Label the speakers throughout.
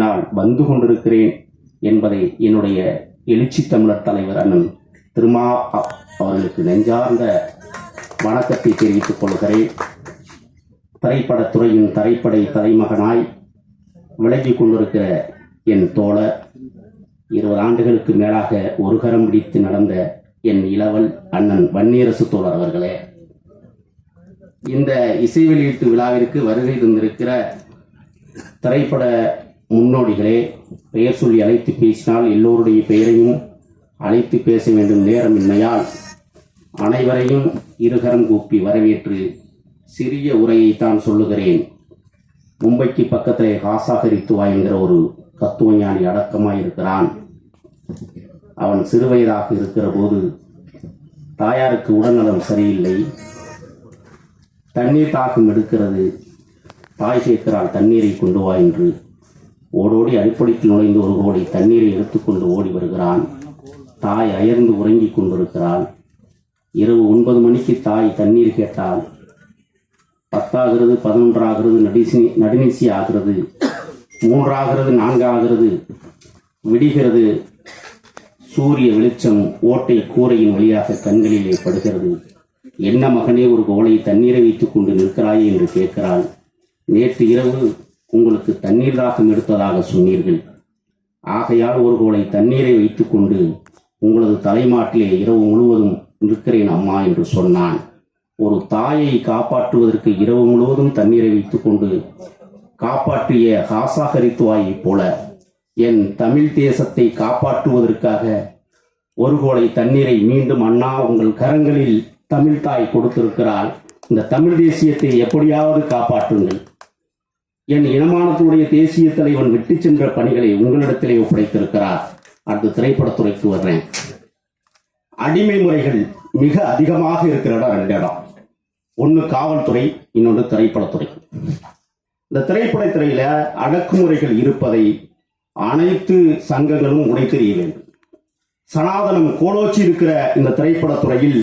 Speaker 1: நான் வந்து கொண்டிருக்கிறேன் என்பதை என்னுடைய எழுச்சி தமிழர் தலைவர் அண்ணன் திருமா அவர்களுக்கு நெஞ்சார்ந்த வணக்கத்தை தெரிவித்துக் கொள்கிறேன். திரைப்படத்துறையின் திரைப்படை தலைமகனாய் விளங்கிக் கொண்டிருக்கிற என் தோழர், 20 ஆண்டுகளுக்கு மேலாக ஒரு கரம் பிடித்து நடந்த என் இளவல் அண்ணன் வன்னியரசு தோழர் அவர்களே, இந்த இசை வெளியீட்டு விழாவிற்கு வருகை தந்திருக்கிற திரைப்பட முன்னோடிகளே, பெயர் சொல்லி அழைத்து பேசினால் எல்லோருடைய பெயரையும் அழைத்து பேச வேண்டும் நேரமின்மையால் அனைவரையும் இருகரம் கூப்பி வரவேற்று சிறிய உரையைத்தான் சொல்லுகிறேன். மும்பைக்கு பக்கத்திலே ஹாசாகரித்துவா என்கிற ஒரு தத்துவஞானி அடக்கமாயிருக்கிறான். அவன் சிறுவயதாக இருக்கிற போது தாயாருக்கு உடல்நலம் சரியில்லை, தண்ணீர் தாகம் எடுக்கிறது. தாய் கேட்கிறாள், தண்ணீரை கொண்டு வா என்று. ஓடோடி அடிப்படைக்கு நுழைந்து ஒரு கோடி தண்ணீரை எடுத்துக்கொண்டு ஓடி வருகிறான். தாய் அயர்ந்து உறங்கிக் கொண்டிருக்கிறாள். இரவு 9 மணிக்கு தாய் தண்ணீர் கேட்டால் 10 ஆகிறது, 11 ஆகிறது, நடுநிசி ஆகிறது, 3 ஆகிறது, 4 ஆகிறது, விடுகிறது. சூரிய வெளிச்சம் ஓட்டை கூரையின் வழியாக கண்களிலே படுகிறது. என்ன மகனே, ஒரு கோலை தண்ணீரை வைத்துக் கொண்டு நிற்கிறாயே என்று கேட்கிறாள். நேற்று இரவு உங்களுக்கு தண்ணீர் தாகம் எடுத்ததாக சொன்னீர்கள், ஆகையால் ஒரு கோலை தண்ணீரை வைத்துக் கொண்டு உங்களது தலைமாட்டிலே இரவு முழுவதும் நிற்கிறேன் அம்மா என்று சொன்னான். ஒரு தாயை காப்பாற்றுவதற்கு இரவு முழுவதும் தண்ணீரை வைத்துக் கொண்டு காப்பாற்றிய ஹாசாகரித்துவாயை போல என் தமிழ் தேசத்தை காப்பாற்றுவதற்காக ஒரு கோலை தண்ணீரை மீண்டும் அண்ணா உங்கள் கரங்களில் தமிழ் தாய் கொடுத்திருக்கிறாள். இந்த தமிழ் தேசியத்தை எப்படியாவது காப்பாற்றுங்கள். என் இனமானத்துடைய தேசிய தலைவன் விட்டு சென்ற பணிகளை உங்களிடத்திலே ஒப்படைத்திருக்கிறார். அடுத்த திரைப்படத்துறைக்கு வர்றேன். அடிமை முறைகள் மிக அதிகமாக இருக்கிற இடம் 2 இடம். ஒன்று காவல்துறை, இன்னொன்று திரைப்படத்துறை. இந்த திரைப்படத்துறையில அடக்குமுறைகள் இருப்பதை அனைத்து சங்கங்களும் உடைத்தெறிய வேண்டும். சனாதனம் கோலோச்சி இருக்கிற இந்த திரைப்படத்துறையில்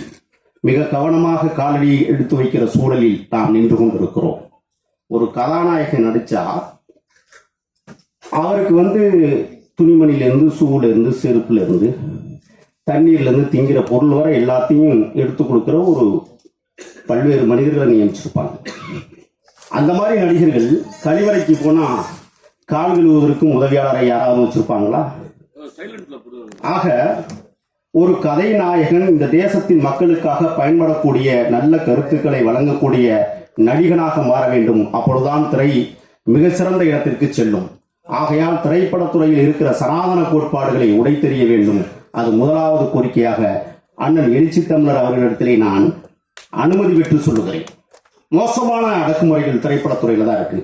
Speaker 1: மிக கவனமாக காலடி எடுத்து வைக்கிற சூழலில் நாம் நின்று கொண்டிருக்கிறோம். ஒரு கதாநாயகன் நடிச்சா அவருக்கு துணிமணியிலிருந்து, ஷூலேருந்து, செருப்புலேருந்து, தண்ணீர்லேருந்து, திங்கிற பொருள் வரை எல்லாத்தையும் எடுத்து கொடுக்குற ஒரு பல்வேறு மனிதர்களை நியமிச்சிருப்பாங்க. அந்த மாதிரி நடிகர்கள் கழிவறைக்கு போனால் கால் கழுவுவதற்கும் உதவியாளரை யாராவது வச்சிருப்பாங்களா? ஆக ஒரு கதை நாயகன் இந்த தேசத்தின் மக்களுக்காக பயன்படக்கூடிய நல்ல கருத்துக்களை வழங்கக்கூடிய நடிகனாக மாற வேண்டும். அப்பொழுதுதான் திரை மிக சிறந்த இடத்திற்கு செல்லும். ஆகையால் திரைப்படத்துறையில் இருக்கிற சனாதன கோட்பாடுகளை உடைத்தெறிய வேண்டும். அது முதலாவது கோரிக்கையாக அண்ணன் எழுச்சி தமிழர் அவர்களிடத்திலே நான் அனுமதி பெற்று சொல்லுகிறேன். மோசமான அடக்குமுறைகள் திரைப்படத்துறையில தான் இருக்கு.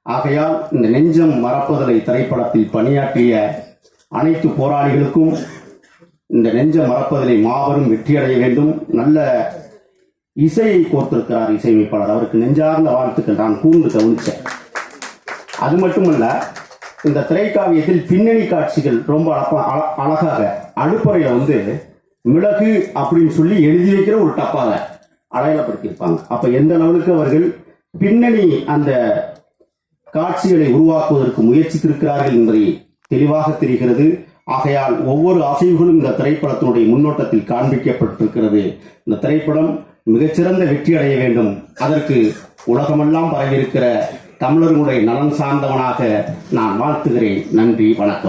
Speaker 1: ஆகையால் இந்த நெஞ்சம் மறப்பதலை திரைப்படத்தில் பணியாற்றிய அனைத்து போராளிகளுக்கும் இந்த நெஞ்சம் மறப்பதலை மாபெரும் வெற்றியடைய வேண்டும். நல்ல இசையை கோர்த்திருக்கிறார் இசையமைப்பாளர், அவருக்கு நெஞ்சார்ந்த வாழ்த்துக்கள். நான் கூர்ந்து கவனிச்சேன். அது மட்டுமல்ல, இந்த திரைக்காவியத்தில் பின்னணி காட்சிகள் ரொம்ப அழகாக அடுப்பறையில மிளகு அப்படின்னு சொல்லி எழுதி வைக்கிற ஒரு டப்பாக அடையாளப்படுத்தியிருப்பாங்க. அப்ப எந்த அளவுக்கு அவர்கள் பின்னணி அந்த காட்சிகளை உருவாக்குவதற்கு முயற்சித்திருக்கிறார்கள் என்பதை தெளிவாக தெரிகிறது. ஆகையால் ஒவ்வொரு அசைவுகளும் இந்த திரைப்படத்தினுடைய முன்னோட்டத்தில் காண்பிக்கப்பட்டிருக்கிறது. இந்த திரைப்படம் மிகச்சிறந்த வெற்றி அடைய வேண்டும். அதற்கு உலகமெல்லாம் பரவியிருக்கிற தமிழர்களுடைய நலன் சார்ந்தவனாக நான் வாழ்த்துகிறேன். நன்றி, வணக்கம்.